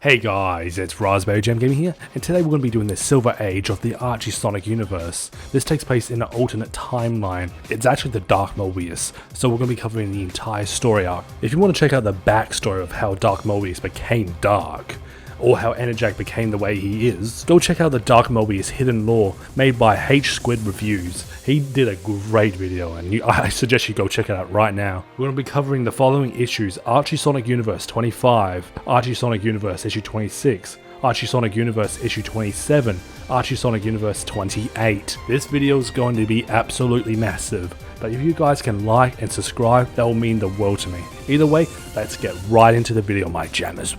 Hey guys, it's Raspberry Jam Gaming here, and today we're going to be doing the Silver Age of the Archie Sonic universe. This takes place in an alternate timeline. It's actually the Dark Mobius, so we're going to be covering the entire story arc. If you want to check out the backstory of how Dark Mobius became dark, or how Enerjack became the way he is, go check out the Dark Mobius Hidden Lore made by H Squid Reviews. He did a great video and I suggest you go check it out right now. We're going to be covering the following issues: Archie Sonic Universe 25, Archie Sonic Universe issue 26, Archie Sonic Universe issue 27, Archie Sonic Universe 28. This video is going to be absolutely massive, but if you guys can like and subscribe, that will mean the world to me. Either way, let's get right into the video, my jammers.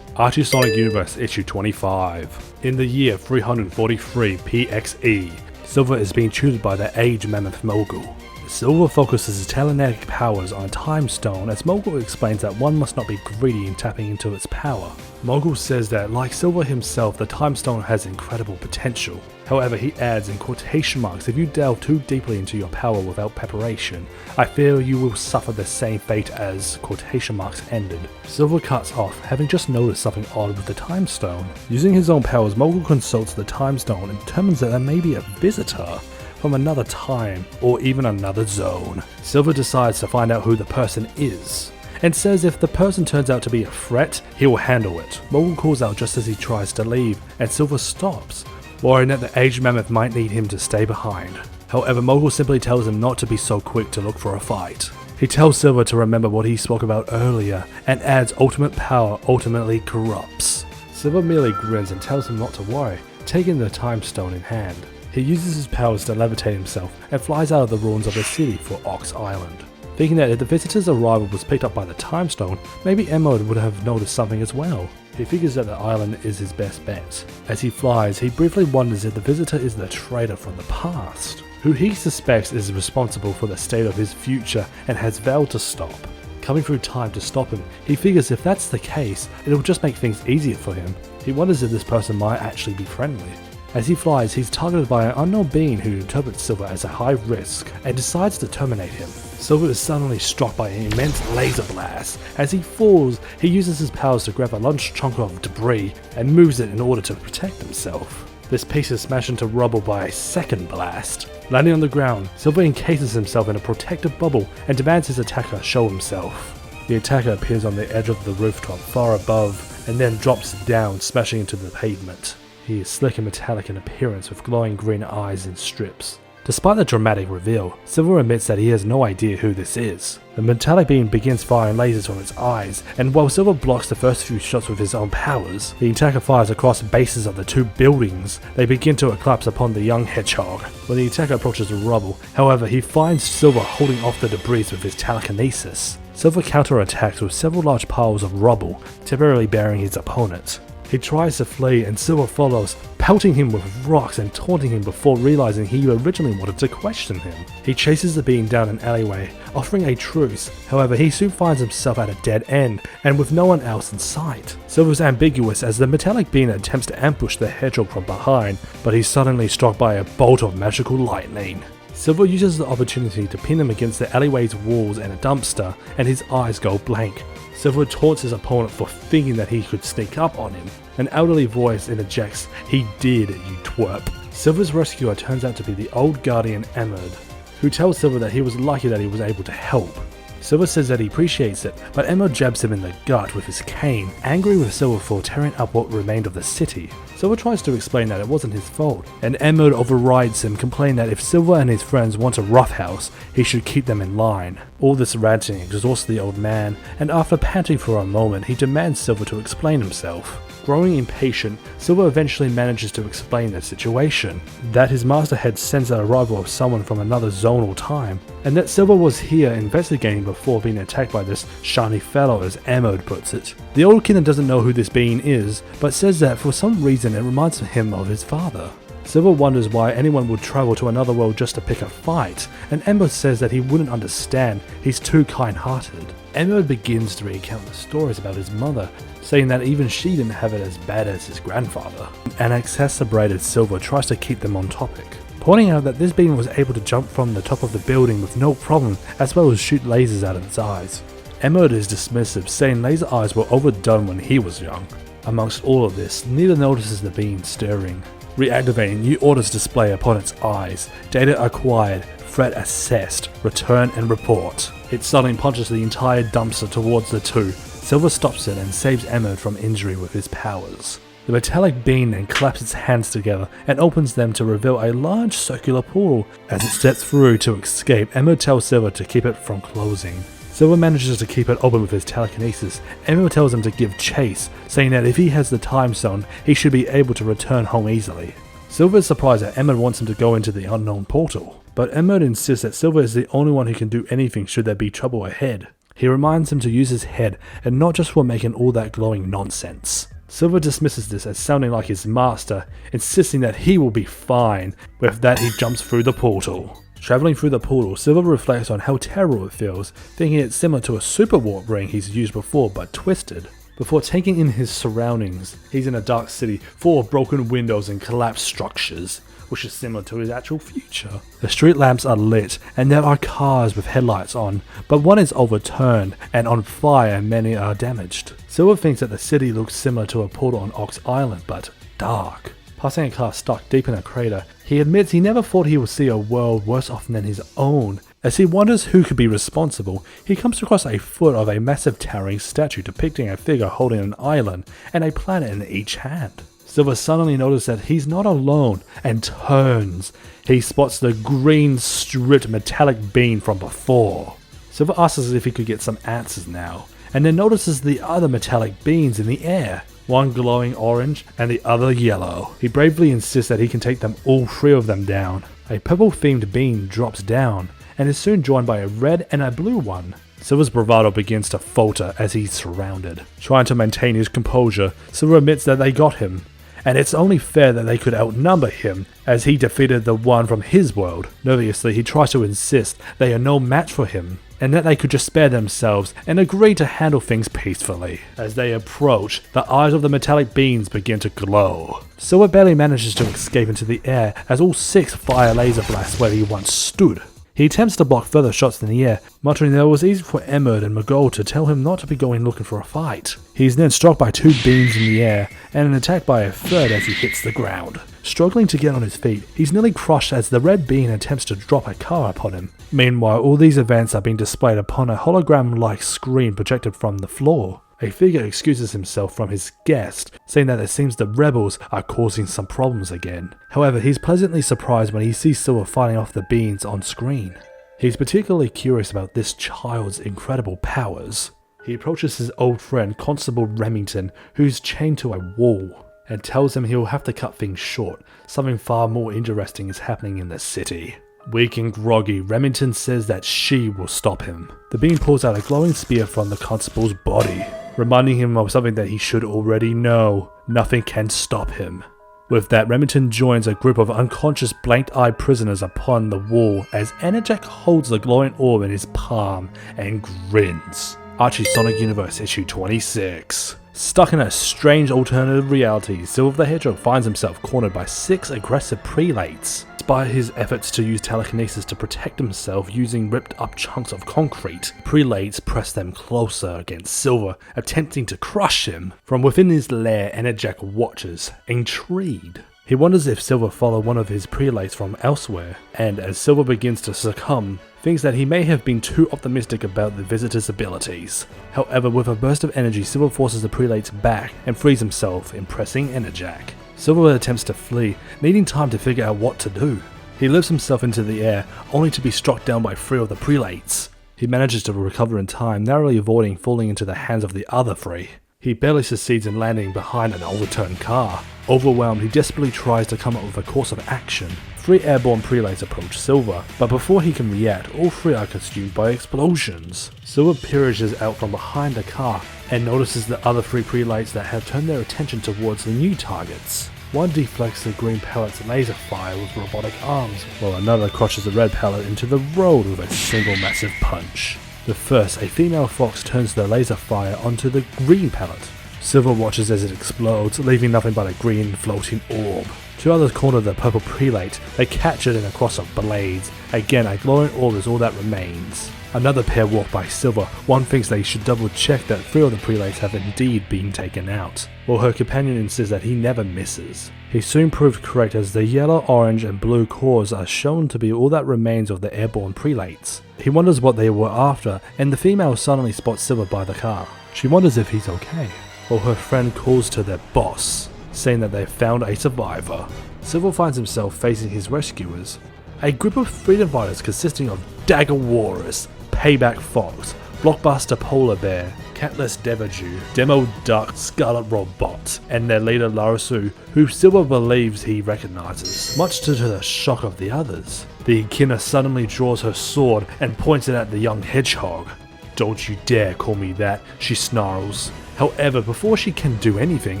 Archie Sonic Universe issue 25. In the year 343 PXE, Silver is being tutored by the Age Mammoth Mogul. Silver focuses his telekinetic powers on a time stone, as Mogul explains that one must not be greedy in tapping into its power. Mogul says that, like Silver himself, the time stone has incredible potential. However, he adds in quotation marks, "If you delve too deeply into your power without preparation, I fear you will suffer the same fate as quotation marks ended." Silver cuts off, having just noticed something odd with the time stone. Using his own powers, Mogul consults the time stone and determines that there may be a visitor from another time, or even another zone. Silver decides to find out who the person is, and says if the person turns out to be a threat, he will handle it. Mogul calls out just as he tries to leave, and Silver stops, worrying that the Aged Mammoth might need him to stay behind. However, Mogul simply tells him not to be so quick to look for a fight. He tells Silver to remember what he spoke about earlier, and adds ultimate power ultimately corrupts. Silver merely grins and tells him not to worry, taking the time stone in hand. He uses his powers to levitate himself and flies out of the ruins of the city for Ox Island. Thinking that if the visitor's arrival was picked up by the time stone, maybe Emerald would have noticed something as well. He figures that the island is his best bet. As he flies, he briefly wonders if the visitor is the traitor from the past, who he suspects is responsible for the state of his future and has vowed to stop. Coming through time to stop him, he figures if that's the case, it'll just make things easier for him. He wonders if this person might actually be friendly. As he flies, he's targeted by an unknown being who interprets Silver as a high risk and decides to terminate him. Silver is suddenly struck by an immense laser blast. As he falls, he uses his powers to grab a large chunk of debris and moves it in order to protect himself. This piece is smashed into rubble by a second blast. Landing on the ground, Silver encases himself in a protective bubble and demands his attacker show himself. The attacker appears on the edge of the rooftop far above and then drops down, smashing into the pavement. He is slick and metallic in appearance with glowing green eyes and strips. Despite the dramatic reveal, Silver admits that he has no idea who this is. The metallic being begins firing lasers from its eyes, and while Silver blocks the first few shots with his own powers, the attacker fires across the bases of the two buildings. They begin to collapse upon the young hedgehog. When the attacker approaches the rubble, however, he finds Silver holding off the debris with his telekinesis. Silver counterattacks with several large piles of rubble, temporarily burying his opponent. He tries to flee and Silver follows, pelting him with rocks and taunting him before realizing he originally wanted to question him. He chases the being down an alleyway, offering a truce. However, he soon finds himself at a dead end and with no one else in sight. Silver is ambiguous as the metallic being attempts to ambush the hedgehog from behind, but he's suddenly struck by a bolt of magical lightning. Silver uses the opportunity to pin him against the alleyway's walls and a dumpster, and his eyes go blank. Silver taunts his opponent for thinking that he could sneak up on him. An elderly voice interjects, "He did, you twerp." Silver's rescuer turns out to be the old guardian Emerald, who tells Silver that he was lucky that he was able to help. Silver says that he appreciates it, but Emerald jabs him in the gut with his cane, angry with Silver for tearing up what remained of the city. Silver tries to explain that it wasn't his fault, and Emerald overrides him, complaining that if Silver and his friends want a roughhouse, he should keep them in line. All this ranting exhausts the old man, and after panting for a moment, he demands Silver to explain himself. Growing impatient, Silver eventually manages to explain the situation, that his master had sensed the arrival of someone from another zonal time, and that Silver was here investigating before being attacked by this shiny fellow, as Emerald puts it. The old kid doesn't know who this being is, but says that for some reason it reminds him of his father. Silver wonders why anyone would travel to another world just to pick a fight, and Emerald says that he wouldn't understand, he's too kind-hearted. Emerald begins to recount the stories about his mother, saying that even she didn't have it as bad as his grandfather. An exasperated Silver tries to keep them on topic, pointing out that this being was able to jump from the top of the building with no problem, as well as shoot lasers out of its eyes. Emmerd is dismissive, saying laser eyes were overdone when he was young. Amongst all of this, neither notices the being stirring. Reactivating new orders display upon its eyes, data acquired, threat assessed, return and report. It suddenly punches the entire dumpster towards the two. Silver stops it and saves Emmerd from injury with his powers. The metallic being then claps its hands together and opens them to reveal a large circular portal. As it steps through to escape, Emmerd tells Silver to keep it from closing. Silver manages to keep it open with his telekinesis. Emmerd tells him to give chase, saying that if he has the time zone, he should be able to return home easily. Silver is surprised that Emmerd wants him to go into the unknown portal, but Emmerd insists that Silver is the only one who can do anything should there be trouble ahead. He reminds him to use his head and not just for making all that glowing nonsense. Silver dismisses this as sounding like his master, insisting that he will be fine. With that, he jumps through the portal. Traveling through the portal, Silver reflects on how terrible it feels, thinking it's similar to a super warp ring he's used before but twisted. Before taking in his surroundings, he's in a dark city full of broken windows and collapsed structures, which is similar to his actual future. The street lamps are lit and there are cars with headlights on, but one is overturned and on fire and many are damaged. Silver thinks that the city looks similar to a portal on Ox Island, but dark. Passing a car stuck deep in a crater, he admits he never thought he would see a world worse off than his own. As he wonders who could be responsible, he comes across a foot of a massive towering statue depicting a figure holding an island and a planet in each hand. Silver suddenly notices that he's not alone and turns. He spots the green stripped metallic being from before. Silver asks if he could get some answers now, and then notices the other metallic beings in the air. One glowing orange and the other yellow. He bravely insists that he can take them all three of them down. A purple themed being drops down and is soon joined by a red and a blue one. Silver's bravado begins to falter as he's surrounded. Trying to maintain his composure, Silver admits that they got him, and it's only fair that they could outnumber him as he defeated the one from his world. Nervously, he tries to insist they are no match for him, and that they could just spare themselves and agree to handle things peacefully. As they approach, the eyes of the metallic beings begin to glow. Silver barely manages to escape into the air as all six fire laser blasts where he once stood. He attempts to block further shots in the air, muttering that it was easy for Emmerd and McGold to tell him not to be going looking for a fight. He is then struck by two beams in the air and attacked by a third as he hits the ground. Struggling to get on his feet, he's nearly crushed as the red being attempts to drop a car upon him. Meanwhile, all these events are being displayed upon a hologram-like screen projected from the floor. A figure excuses himself from his guest, saying that it seems the rebels are causing some problems again. However, he's pleasantly surprised when he sees Silver fighting off the beings on screen. He's particularly curious about this child's incredible powers. He approaches his old friend Constable Remington, who's chained to a wall, and tells him he'll have to cut things short. Something far more interesting is happening in the city. Weak and groggy, Remington says that she will stop him. The being pulls out a glowing spear from the constable's body, reminding him of something that he should already know. Nothing can stop him. With that, Remington joins a group of unconscious blanked-eyed prisoners upon the wall as Enerjack holds the glowing orb in his palm and grins. Archie Sonic Universe issue 26. Stuck in a strange alternative reality, Silver the Hedgehog finds himself cornered by 6 aggressive prelates. Despite his efforts to use telekinesis to protect himself using ripped up chunks of concrete, prelates press them closer against Silver, attempting to crush him. From within his lair, Enerjack watches, intrigued. He wonders if Silver followed one of his prelates from elsewhere, and as Silver begins to succumb, thinks that he may have been too optimistic about the visitor's abilities. However, with a burst of energy, Silver forces the prelates back and frees himself, impressing Enerjack. Silver attempts to flee, needing time to figure out what to do. He lifts himself into the air, only to be struck down by 3 of the prelates. He manages to recover in time, narrowly avoiding falling into the hands of the other 3. He barely succeeds in landing behind an overturned car. Overwhelmed, he desperately tries to come up with a course of action. 3 airborne prelates approach Silver, but before he can react, all 3 are consumed by explosions. Silver peerages out from behind the car and notices the other 3 prelates that have turned their attention towards the new targets. One deflects the green pellet's laser fire with robotic arms, while another crushes the red pellet into the road with a single massive punch. The first, a female fox turns the laser fire onto the green pellet. Silver watches as it explodes, leaving nothing but a green floating orb. Two others corner the purple prelate. They catch it in a cross of blades. Again, a glowing orb is all that remains. Another pair walk by Silver. One thinks they should double check that 3 of the prelates have indeed been taken out, while her companion insists that he never misses. He soon proved correct as the yellow, orange and blue cores are shown to be all that remains of the airborne prelates. He wonders what they were after, and the female suddenly spots Silver by the car. She wonders if he's okay, while her friend calls to their boss, saying that they've found a survivor. Silver finds himself facing his rescuers, a group of freedom fighters consisting of Dagger Walrus, Payback Fox, Blockbuster Polar Bear, Catless Devaju, Demo Duck, Scarlet Robot, and their leader Larasu, who Silver believes he recognizes, much to the shock of the others. The Echidna suddenly draws her sword and points it at the young hedgehog. "Don't you dare call me that," she snarls. However, before she can do anything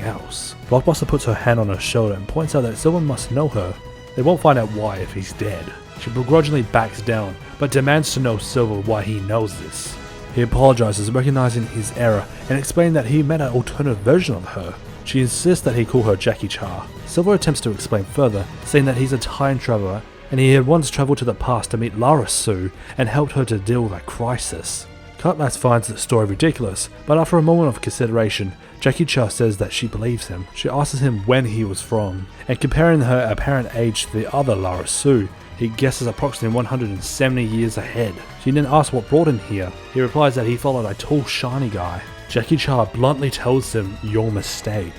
else, Blockbuster puts her hand on her shoulder and points out that Silver must know her. They won't find out why if he's dead. She begrudgingly backs down, but demands to know Silver why he knows this. He apologizes, recognizing his error, and explaining that he met an alternate version of her. She insists that he call her Jackie Char. Silver attempts to explain further, saying that he's a time traveler, and he had once traveled to the past to meet Lara Sue and helped her to deal with a crisis. Cutlass finds the story ridiculous, but after a moment of consideration, Jackie Char says that she believes him. She asks him when he was from, and comparing her apparent age to the other Lara Sue, he guesses approximately 170 years ahead. She then asks what brought him here. He replies that he followed a tall, shiny guy. Jackie Char bluntly tells him, "Your mistake."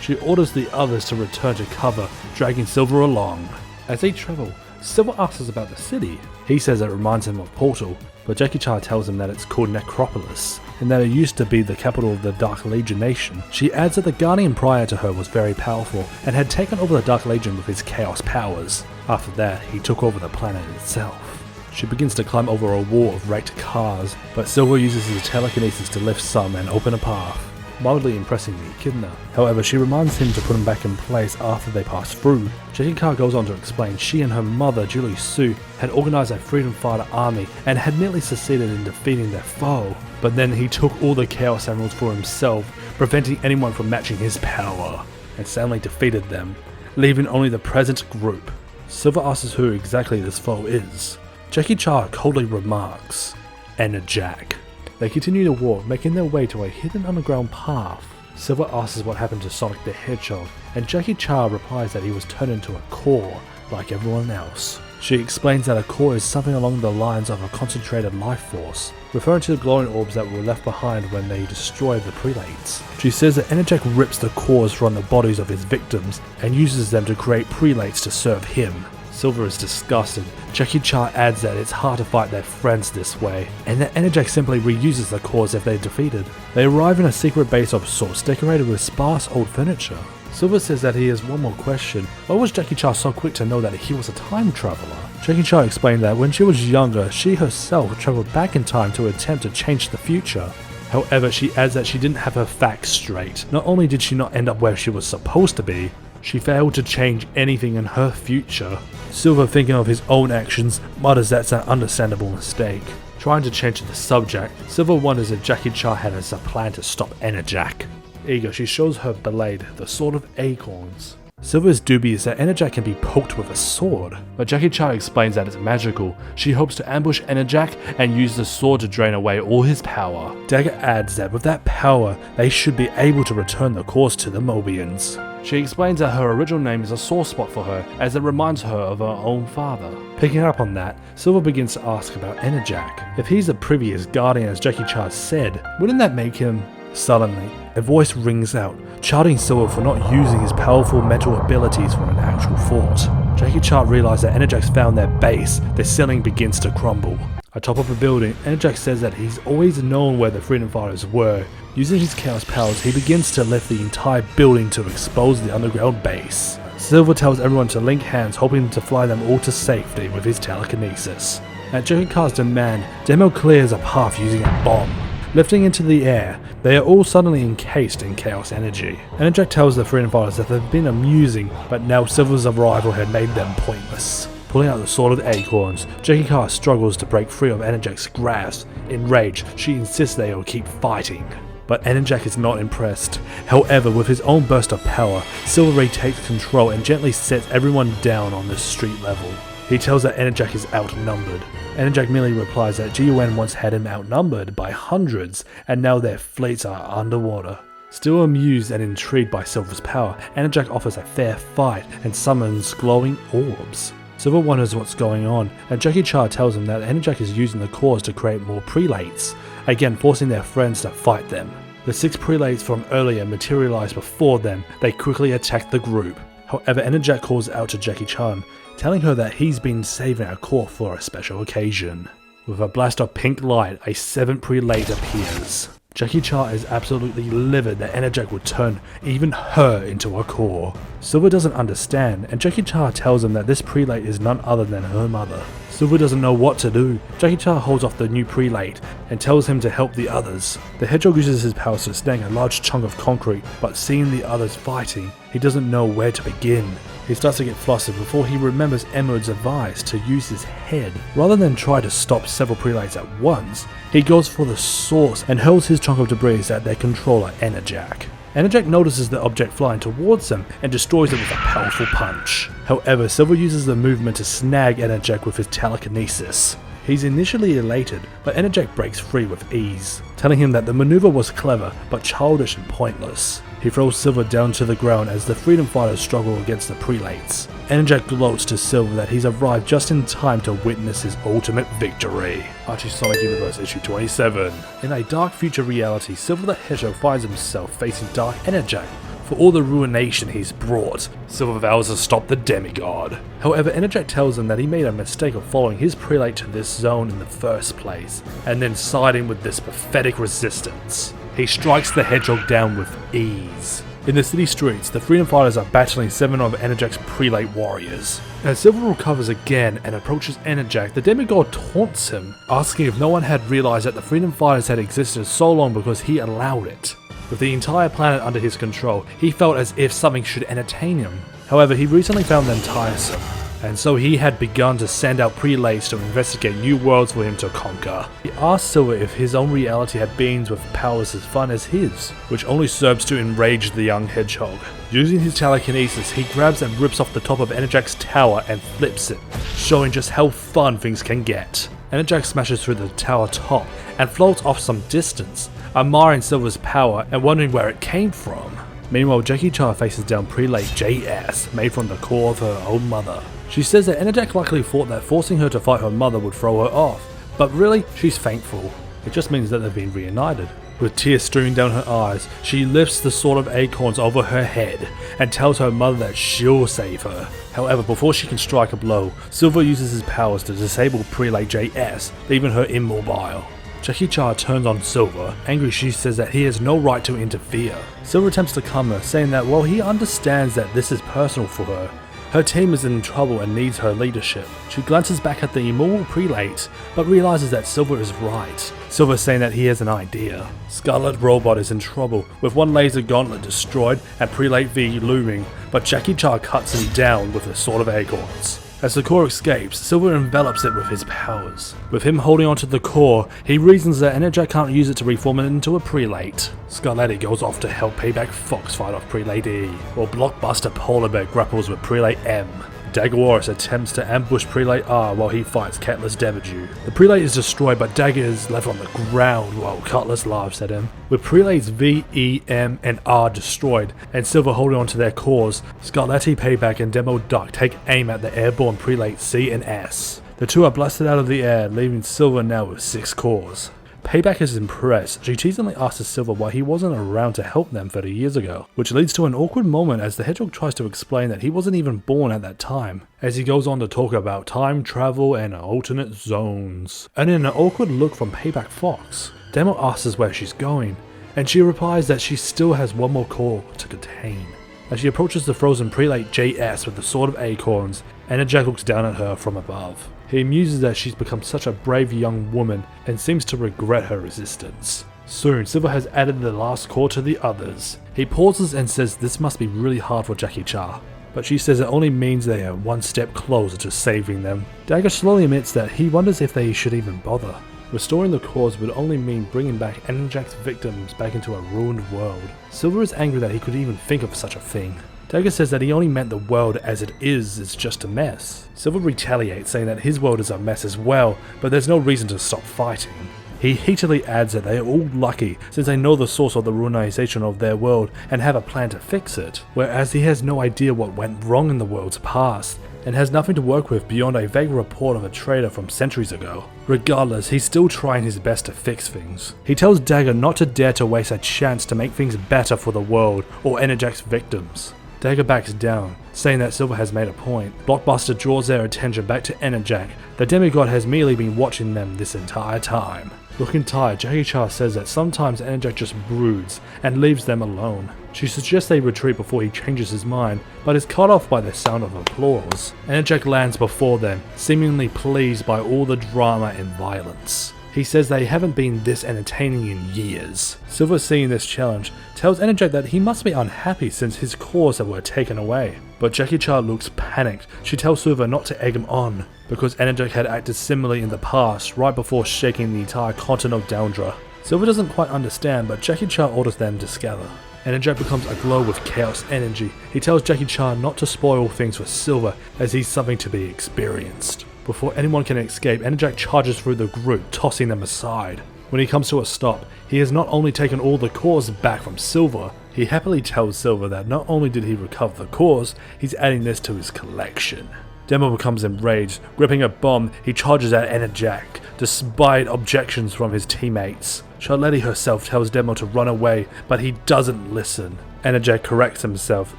She orders the others to return to cover, dragging Silver along. As they travel, Silver asks us about the city. He says it reminds him of Portal, but Jackie Char tells him that it's called Necropolis, and that it used to be the capital of the Dark Legion nation. She adds that the Guardian prior to her was very powerful, and had taken over the Dark Legion with his chaos powers. After that, he took over the planet itself. She begins to climb over a wall of wrecked cars, but Silver uses his telekinesis to lift some and open a path, mildly impressing the Echidna. However, she reminds him to put him back in place after they pass through. Jackie Char goes on to explain she and her mother, Julie Sue, had organized a freedom fighter army and had nearly succeeded in defeating their foe. But then he took all the Chaos Emeralds for himself, preventing anyone from matching his power, and soundly defeated them, leaving only the present group. Silver asks who exactly this foe is. Jackie Char coldly remarks, "Enerjack." They continue to walk, making their way to a hidden underground path. Silver asks what happened to Sonic the Hedgehog, and Jackie Char replies that he was turned into a core, like everyone else. She explains that a core is something along the lines of a concentrated life force, referring to the glowing orbs that were left behind when they destroyed the prelates. She says that Enerjack rips the cores from the bodies of his victims and uses them to create prelates to serve him. Silver is disgusted. Jackie Char adds that it's hard to fight their friends this way, and that Enerjack simply reuses the cores if they're defeated. They arrive in a secret base of sorts decorated with sparse old furniture. Silver says that he has one more question. Why was Jackie Char so quick to know that he was a time traveler? Jackie Char explained that when she was younger, she herself traveled back in time to attempt to change the future. However, she adds that she didn't have her facts straight. Not only did she not end up where she was supposed to be, she failed to change anything in her future. Silver, thinking of his own actions, mutters that's an understandable mistake. Trying to change the subject, Silver wonders if Jackie Char had as a plan to stop Enerjack. Eager, she shows her blade, the Sword of Acorns. Silver is dubious that Enerjack can be poked with a sword, but Jackie Char explains that it's magical. She hopes to ambush Enerjack and use the sword to drain away all his power. Dagger adds that with that power, they should be able to return the cores to the Mobians. She explains that her original name is a sore spot for her, as it reminds her of her own father. Picking up on that, Silver begins to ask about Enerjack. If he's the previous Guardian as Jackie Char said, wouldn't that make him... Suddenly, a voice rings out, charting Silver for not using his powerful mental abilities for an actual thought. Jackie Char realizes that Enerjack's found their base. Their ceiling begins to crumble. Atop of a building, Enerjack says that he's always known where the freedom fighters were. Using his chaos powers, he begins to lift the entire building to expose the underground base. Silver tells everyone to link hands, hoping to fly them all to safety with his telekinesis. At Jackie Char's demand, Demo clears a path using a bomb. Lifting into the air, they are all suddenly encased in chaos energy. Enerjack tells the freedom fighters that they've been amusing, but now Silver's arrival had made them pointless. Pulling out the Sword of Acorns, Jackie Char struggles to break free of Enerjack's grasp. Enraged, she insists they will keep fighting. but Enerjack is not impressed. However, with his own burst of power, Silver retakes control and gently sets everyone down on the street level. He tells that Enerjack is outnumbered. Enerjack merely replies that GUN once had him outnumbered by hundreds, and now their fleets are underwater. Still amused and intrigued by Silver's power, Enerjack offers a fair fight and summons glowing orbs. Silver wonders what's going on, and Jackie Chan tells him that Enerjack is using the cores to create more prelates, again forcing their friends to fight them. The 6 prelates from earlier materialize before them. They quickly attack the group. However, Enerjack calls out to Jackie Chan, telling her that he's been saving a core for a special occasion. With a blast of pink light, a 7th prelate appears. Jackie Chan is absolutely livid that Enerjack would turn even her into a core. Silver doesn't understand, and Jackie Chan tells him that this prelate is none other than her mother. Silver doesn't know what to do. Jackie Chan holds off the new prelate and tells him to help the others. The hedgehog uses his powers to snag a large chunk of concrete, but seeing the others fighting, he doesn't know where to begin. He starts to get flustered before he remembers Emerald's advice to use his head. Rather than try to stop several prelates at once, he goes for the source and hurls his chunk of debris at their controller, Enerjack. Enerjack notices the object flying towards him and destroys it with a powerful punch. However, Silver uses the movement to snag Enerjack with his telekinesis. He's initially elated, but Enerjack breaks free with ease, telling him that the maneuver was clever but childish and pointless. He throws Silver down to the ground as the freedom fighters struggle against the prelates. Enerjack gloats to Silver that he's arrived just in time to witness his ultimate victory. Archie Sonic Universe issue 27. In a dark future reality, Silver the Hedgehog finds himself facing Dark Enerjack. For all the ruination he's brought, Silver vows to stop the demigod. However, Enerjack tells him that he made a mistake of following his prelate to this zone in the first place, and then siding with this pathetic resistance. He strikes the hedgehog down with ease. In the city streets, the freedom fighters are battling 7 of Enerjack's prelate warriors. As Silver recovers again and approaches Enerjack, the demigod taunts him, asking if no one had realized that the freedom fighters had existed so long because he allowed it. With the entire planet under his control, he felt as if something should entertain him. However, he recently found them tiresome, and so he had begun to send out prelates to investigate new worlds for him to conquer. He asked Silver if his own reality had beings with powers as fun as his, which only serves to enrage the young hedgehog. Using his telekinesis, he grabs and rips off the top of Enerjack's tower and flips it, showing just how fun things can get. Enerjack smashes through the tower top and floats off some distance, admiring Silver's power and wondering where it came from. Meanwhile, Jackie Chan faces down prelate JS, made from the core of her own mother. She says that Enerjack likely thought that forcing her to fight her mother would throw her off, but really, she's thankful. It just means that they've been reunited. With tears streaming down her eyes, she lifts the sword of acorns over her head and tells her mother that she'll save her. However, before she can strike a blow, Silver uses his powers to disable prelate JS, leaving her immobile. Jackie Chan turns on Silver. Angry, she says that he has no right to interfere. Silver attempts to calm her, saying that while he understands that this is personal for her, her team is in trouble and needs her leadership. She glances back at the immortal prelate, but realizes that Silver is right. Silver saying that he has an idea. Scarlet Robot is in trouble, with one laser gauntlet destroyed and Prelate V looming, but Jackie Chan cuts him down with a sword of acorns. As the core escapes, Silver envelops it with his powers. With him holding onto the core, he reasons that Enerjack can't use it to reform it into a prelate. Scarletti goes off to help Payback Fox fight off Prelate E, while Blockbuster Polar Bear grapples with Prelate M. Daggerwaris attempts to ambush Prelate R while he fights Cutlass Deverdew. The Prelate is destroyed, but Dagger is left on the ground while Cutlass laughs at him. With Prelates V, E, M, and R destroyed, and Silver holding on to their cores, Scarletti, Payback, and Demo Duck take aim at the airborne Prelates C and S. The two are blasted out of the air, leaving Silver now with 6 cores. Payback is impressed. She teasingly asks Silver why he wasn't around to help them 30 years ago, which leads to an awkward moment as the Hedgehog tries to explain that he wasn't even born at that time, as he goes on to talk about time travel and alternate zones. And in an awkward look from Payback Fox, Demo asks where she's going, and she replies that she still has one more core to contain. As she approaches the frozen Prelate JS with the sword of acorns, Enerjack looks down at her from above. He muses that she's become such a brave young woman and seems to regret her resistance. Soon, Silver has added the last core to the others. He pauses and says this must be really hard for Jackie Chan, but she says it only means they are one step closer to saving them. Dagger slowly admits that he wonders if they should even bother. Restoring the cores would only mean bringing back Enerjag's victims back into a ruined world. Silver is angry that he could even think of such a thing. Dagger says that he only meant the world as it is just a mess. Silver retaliates, saying that his world is a mess as well, but there's no reason to stop fighting. He heatedly adds that they are all lucky since they know the source of the ruinization of their world and have a plan to fix it, whereas he has no idea what went wrong in the world's past, and has nothing to work with beyond a vague report of a traitor from centuries ago. Regardless, he's still trying his best to fix things. He tells Dagger not to dare to waste a chance to make things better for the world or Enerjag's victims. Dagger backs down, saying that Silver has made a point. Blockbuster draws their attention back to Enerjag. The demigod has merely been watching them this entire time. Looking tired, Jackie Chan says that sometimes Enerjag just broods and leaves them alone. She suggests they retreat before he changes his mind, but is cut off by the sound of applause. Enerjag lands before them, seemingly pleased by all the drama and violence. He says they haven't been this entertaining in years. Silver, seeing this challenge, tells Enerjag that he must be unhappy since his cores were taken away. But Jackie Chan looks panicked. She tells Silver not to egg him on, because Enerjag had acted similarly in the past, right before shaking the entire continent of Downdra. Silver doesn't quite understand, but Jackie Chan orders them to scatter. Enerjag becomes aglow with chaos energy. He tells Jackie Chan not to spoil things for Silver, as he's something to be experienced. Before anyone can escape, Enerjag charges through the group, tossing them aside. When he comes to a stop, he has not only taken all the cores back from Silver, he happily tells Silver that not only did he recover the cores, he's adding this to his collection. Demo becomes enraged. Gripping a bomb, he charges at Enerjag, despite objections from his teammates. Charletti herself tells Demo to run away, but he doesn't listen. Enerjag corrects himself.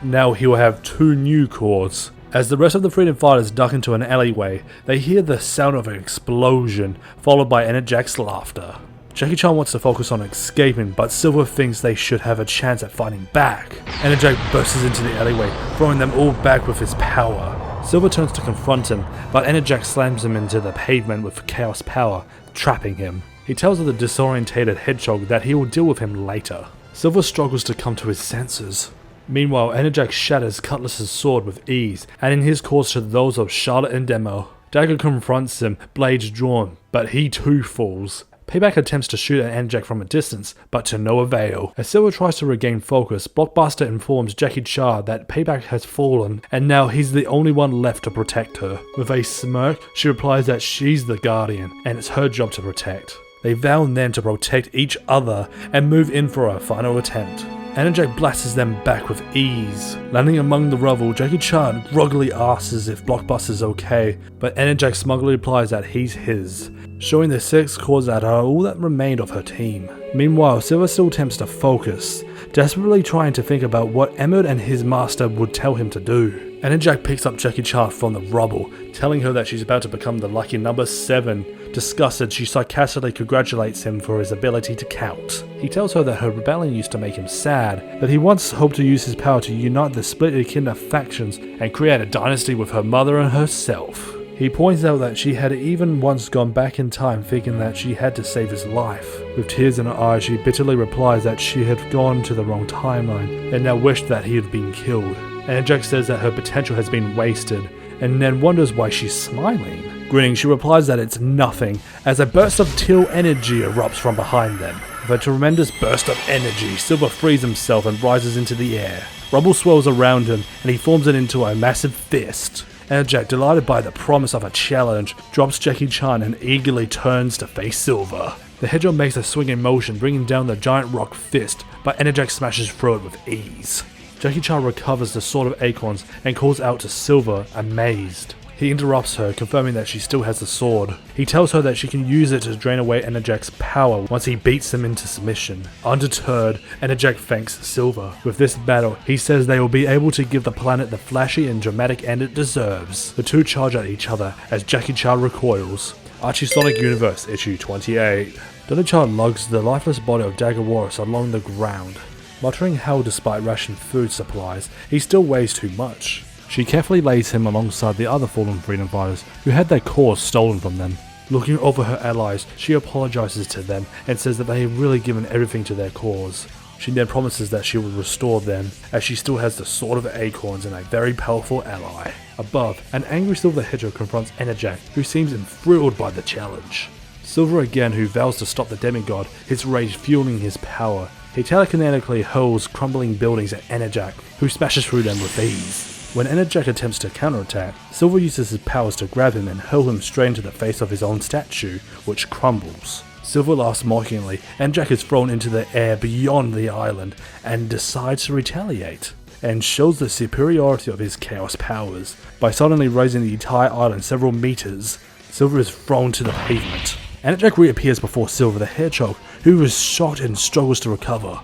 Now he will have 2 new cores. As the rest of the freedom fighters duck into an alleyway, they hear the sound of an explosion, followed by Enerjag's laughter. Jackie Chan wants to focus on escaping, but Silver thinks they should have a chance at fighting back. Enerjag bursts into the alleyway, throwing them all back with his power. Silver turns to confront him, but Enerjag slams him into the pavement with chaos power, trapping him. He tells the disorientated hedgehog that he will deal with him later. Silver struggles to come to his senses. Meanwhile, Enerjag shatters Cutlass's sword with ease, adding his cores to those of Charlotte and Demo. Dagger confronts him, blades drawn, but he too falls. Payback attempts to shoot at Enerjag from a distance, but to no avail. As Silver tries to regain focus, Blockbuster informs Jackie Chan that Payback has fallen, and now he's the only one left to protect her. With a smirk, she replies that she's the Guardian, and it's her job to protect. They vow then to protect each other, and move in for a final attempt. Enerjag blasts them back with ease. Landing among the rubble, Jackie Chan groggily asks if Blockbuster's okay, but Enerjag smugly replies that he's his, showing the 6 cores that are all that remained of her team. Meanwhile, Silver still attempts to focus, desperately trying to think about what Emmett and his master would tell him to do. Enerjag picks up Jackie Chan from the rubble, telling her that she's about to become the lucky number 7. Disgusted, she sarcastically congratulates him for his ability to count. He tells her that her rebellion used to make him sad, that he once hoped to use his power to unite the split Echidna factions and create a dynasty with her mother and herself. He points out that she had even once gone back in time thinking that she had to save his life. With tears in her eyes, she bitterly replies that she had gone to the wrong timeline and now wished that he had been killed. Enerjag says that her potential has been wasted, and then wonders why she's smiling. Grinning, she replies that it's nothing, as a burst of teal energy erupts from behind them. With a tremendous burst of energy, Silver frees himself and rises into the air. Rubble swirls around him, and he forms it into a massive fist. Enerjag, delighted by the promise of a challenge, drops Jackie Chan and eagerly turns to face Silver. The hedgehog makes a swinging motion, bringing down the giant rock fist, but Enerjag smashes through it with ease. Jackie Chan recovers the Sword of Acorns and calls out to Silver, amazed. He interrupts her, confirming that she still has the sword. He tells her that she can use it to drain away Enerjag's power once he beats him into submission. Undeterred, Enerjag thanks Silver. With this battle, he says they will be able to give the planet the flashy and dramatic end it deserves. The two charge at each other as Jackie Chan recoils. Archie Sonic Universe, issue 28. Donnie Chan lugs the lifeless body of Dagger Warris along the ground. Muttering how despite rationed food supplies, he still weighs too much. She carefully lays him alongside the other fallen freedom fighters who had their cores stolen from them. Looking over her allies, she apologizes to them and says that they have really given everything to their cause. She then promises that she will restore them, as she still has the Sword of Acorns and a very powerful ally. Above, an angry Silver Hedgehog confronts Enerjag, who seems enthralled by the challenge. Silver again, who vows to stop the demigod, his rage fueling his power. He telekinetically hurls crumbling buildings at Enerjack, who smashes through them with ease. When Enerjack attempts to counterattack, Silver uses his powers to grab him and hurl him straight into the face of his own statue, which crumbles. Silver laughs mockingly, and Jack is thrown into the air beyond the island and decides to retaliate, and shows the superiority of his chaos powers. By suddenly raising the entire island several meters, Silver is thrown to the pavement. Enerjack reappears before Silver the Hedgehog, who is shocked and struggles to recover.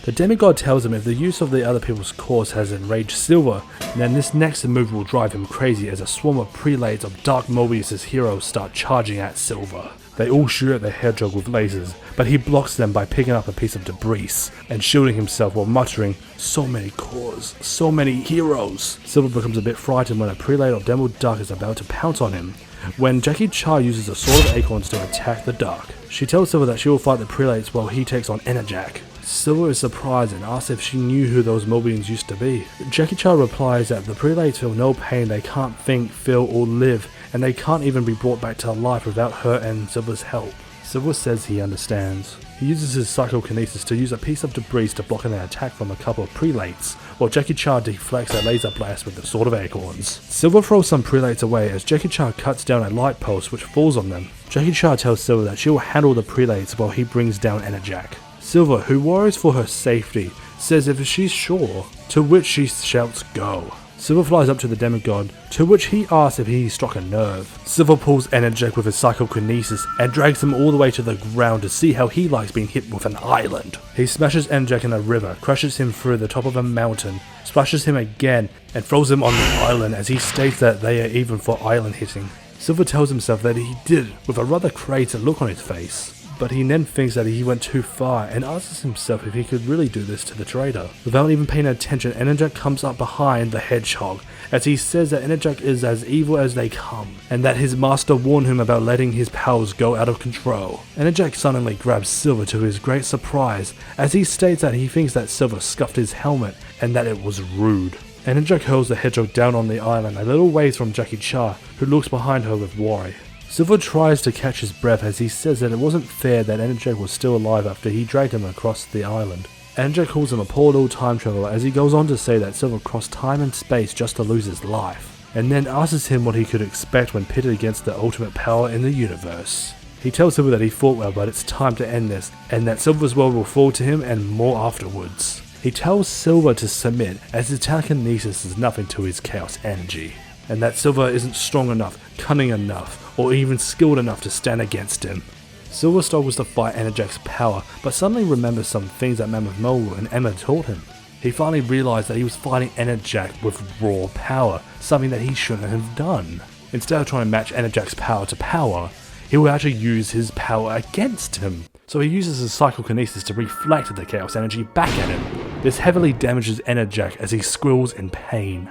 The demigod tells him if the use of the other people's cause has enraged Silver, then this next move will drive him crazy as a swarm of prelates of Dark Mobius' heroes start charging at Silver. They all shoot at the Hedgehog with lasers, but he blocks them by picking up a piece of debris and shielding himself while muttering, "So many cores, so many heroes." Silver becomes a bit frightened when a prelate of Demo Dark is about to pounce on him, when Jackie Cha uses a Sword of Acorns to attack the Dark. She tells Silver that she will fight the prelates while he takes on Enerjack. Silver is surprised and asks if she knew who those Mobians used to be. Jackie Cha replies that the prelates feel no pain, they can't think, feel or live, and they can't even be brought back to life without her and Silver's help. Silver says he understands. He uses his psychokinesis to use a piece of debris to block an attack from a couple of prelates, while Jackie Cha deflects a laser blast with the Sword of Acorns. Silver throws some prelates away as Jackie Cha cuts down a light post which falls on them. Jackie Cha tells Silver that she will handle the prelates while he brings down Enerjack. Silver, who worries for her safety, says if she's sure, to which she shouts go. Silver flies up to the demigod, to which he asks if he struck a nerve. Silver pulls Enerjack with his psychokinesis and drags him all the way to the ground to see how he likes being hit with an island. He smashes Enerjack in a river, crushes him through the top of a mountain, splashes him again, and throws him on the island as he states that they are even for island hitting. Silver tells himself that he did, with a rather crazy look on his face. But he then thinks that he went too far and asks himself if he could really do this to the traitor. Without even paying attention, Enerjack comes up behind the Hedgehog as he says that Enerjack is as evil as they come and that his master warned him about letting his powers go out of control. Enerjack suddenly grabs Silver to his great surprise as he states that he thinks that Silver scuffed his helmet and that it was rude. Enerjack hurls the Hedgehog down on the island a little ways from Jackie Cha, who looks behind her with worry. Silver tries to catch his breath as he says that it wasn't fair that Enerjack was still alive after he dragged him across the island. Enerjack calls him a poor little time traveler as he goes on to say that Silver crossed time and space just to lose his life, and then asks him what he could expect when pitted against the ultimate power in the universe. He tells Silver that he fought well, but it's time to end this, and that Silver's world will fall to him and more afterwards. He tells Silver to submit as his telekinesis is nothing to his chaos energy, and that Silver isn't strong enough, cunning enough, or even skilled enough to stand against him. Silver struggles to fight Enerjack's power, but suddenly remembers some things that Mammoth Mogul and Emma taught him. He finally realized that he was fighting Enerjack with raw power, something that he shouldn't have done. Instead of trying to match Enerjack's power to power, he will actually use his power against him. So he uses his psychokinesis to reflect the chaos energy back at him. This heavily damages Enerjack as he squeals in pain.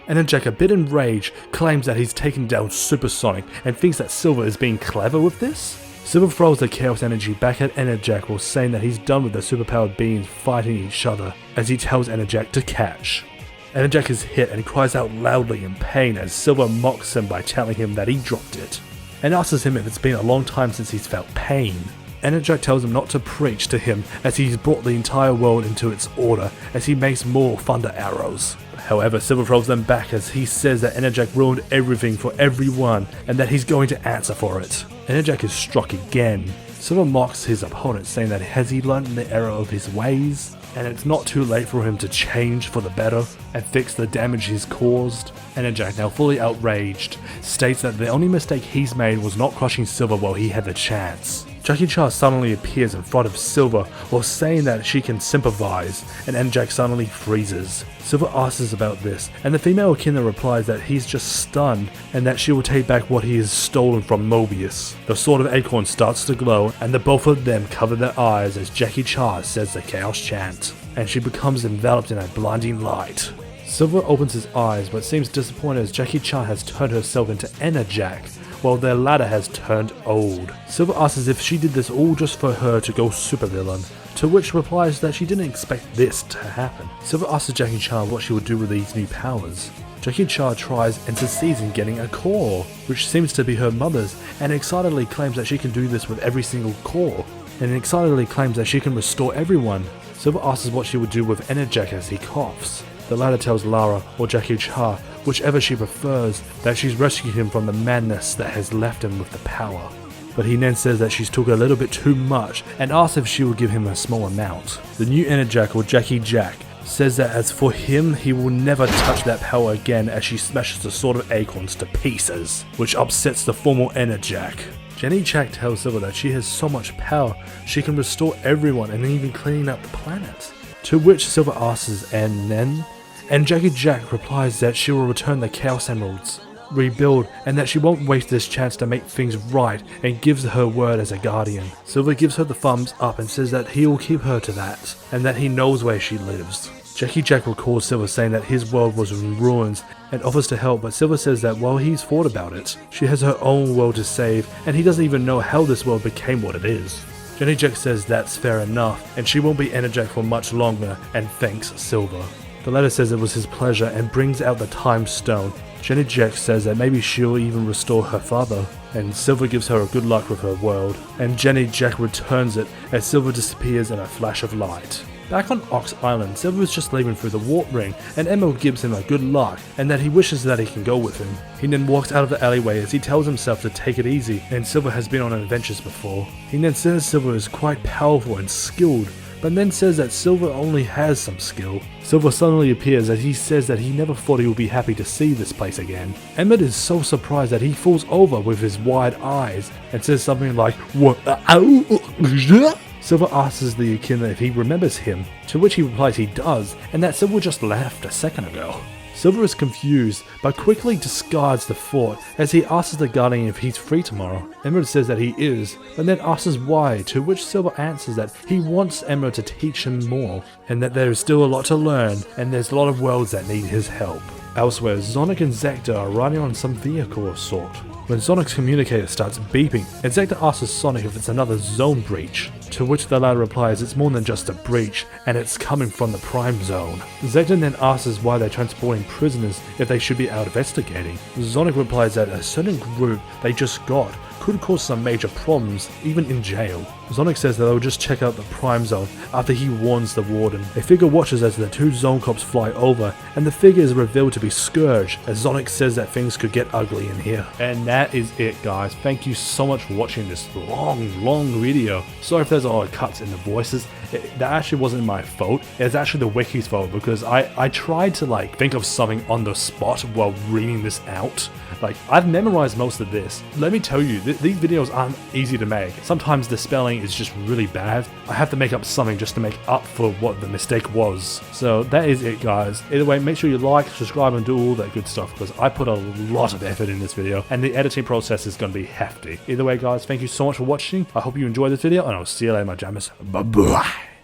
Enerjack, a bit enraged, claims that he's taken down Supersonic and thinks that Silver is being clever with this. Silver throws the chaos energy back at Enerjack while saying that he's done with the superpowered beings fighting each other as he tells Enerjack to catch. Enerjack is hit and cries out loudly in pain as Silver mocks him by telling him that he dropped it, and asks him if it's been a long time since he's felt pain. Enerjack tells him not to preach to him as he's brought the entire world into its order as he makes more thunder arrows. However, Silver throws them back as he says that Enerjack ruined everything for everyone and that he's going to answer for it. Enerjack is struck again. Silver mocks his opponent, saying that has he learned the error of his ways and it's not too late for him to change for the better and fix the damage he's caused. Enerjack, now fully outraged, states that the only mistake he's made was not crushing Silver while he had the chance. Jackie Cha suddenly appears in front of Silver while saying that she can sympathize, and Enerjack suddenly freezes. Silver asks about this, and the female Echidna replies that he's just stunned and that she will take back what he has stolen from Mobius. The Sword of Acorn starts to glow, and the both of them cover their eyes as Jackie Cha says the Chaos Chant, and she becomes enveloped in a blinding light. Silver opens his eyes but seems disappointed as Jackie Cha has turned herself into Enerjack, while their latter has turned old. Silver asks if she did this all just for her to go supervillain, to which replies that she didn't expect this to happen. Silver asks Jackie Chan what she would do with these new powers. Jackie Cha tries and succeeds in getting a core, which seems to be her mother's, and excitedly claims that she can do this with every single core, and excitedly claims that she can restore everyone. Silver asks what she would do with Enerjack as he coughs. The latter tells Lara, or Jackie Cha, whichever she prefers, that she's rescued him from the madness that has left him with the power. But he then says that she's took a little bit too much and asks if she will give him a small amount. The new Enerjack, or Jackie Jack, says that as for him, he will never touch that power again as she smashes the Sword of Acorns to pieces, which upsets the formal Enerjack. Jenny Jack tells Silver that she has so much power, she can restore everyone and even clean up the planet. To which Silver asks, and then? And Jackie Jack replies that she will return the Chaos Emeralds, rebuild, and that she won't waste this chance to make things right, and gives her word as a guardian. Silver gives her the thumbs up and says that he will keep her to that, and that he knows where she lives. Jackie Jack recalls Silver saying that his world was in ruins and offers to help, but Silver says that while he's thought about it, she has her own world to save, and he doesn't even know how this world became what it is. Jenny Jack says that's fair enough, and she won't be Enerjack for much longer, and thanks Silver. The letter says it was his pleasure and brings out the Time Stone. Jenny Jack says that maybe she'll even restore her father, and Silver gives her a good luck with her world, and Jenny Jack returns it as Silver disappears in a flash of light. Back on Ox Island, Silver is just leaving through the warp ring, and Emerald gives him a good luck, and that he wishes that he can go with him. He then walks out of the alleyway as he tells himself to take it easy, and Silver has been on adventures before. He then says Silver is quite powerful and skilled, but then says that Silver only has some skill. Silver suddenly appears as he says that he never thought he would be happy to see this place again. Emmett is so surprised that he falls over with his wide eyes, and says something like, "What? Silver asks the Echidna if he remembers him, to which he replies he does, and that Silver just left a second ago. Silver is confused, but quickly discards the thought as he asks the Guardian if he's free tomorrow. Emerald says that he is, but then asks why, to which Silver answers that he wants Emerald to teach him more, and that there is still a lot to learn, and there's a lot of worlds that need his help. Elsewhere, Sonic and Zector are riding on some vehicle of sort, when Sonic's communicator starts beeping, and Zector asks Sonic if it's another zone breach, to which the latter replies it's more than just a breach, and it's coming from the Prime Zone. Zector then asks why they're transporting prisoners if they should be out investigating. Sonic replies that a certain group they just got could cause some major problems, even in jail. Sonic says that they'll just check out the Prime Zone after he warns the warden. A figure watches as the two zone cops fly over, and the figure is revealed to be Scourge, as Sonic says that things could get ugly in here. And that is it, guys. Thank you so much for watching this long video. Sorry if there's a lot of cuts in the voices. That actually wasn't my fault. It's actually the wiki's fault, because I tried to think of something on the spot while reading this out. I've memorized most of this. Let me tell you, these videos aren't easy to make. Sometimes the spelling is just really bad. I have to make up something just to make up for what the mistake was. So that is it, guys. Either way, make sure you like, subscribe, and do all that good stuff, because I put a lot of effort in this video, and the editing process is going to be hefty. Either way, guys, thank you so much for watching. I hope you enjoyed this video, and I'll see you later, my jammers. Bye-bye.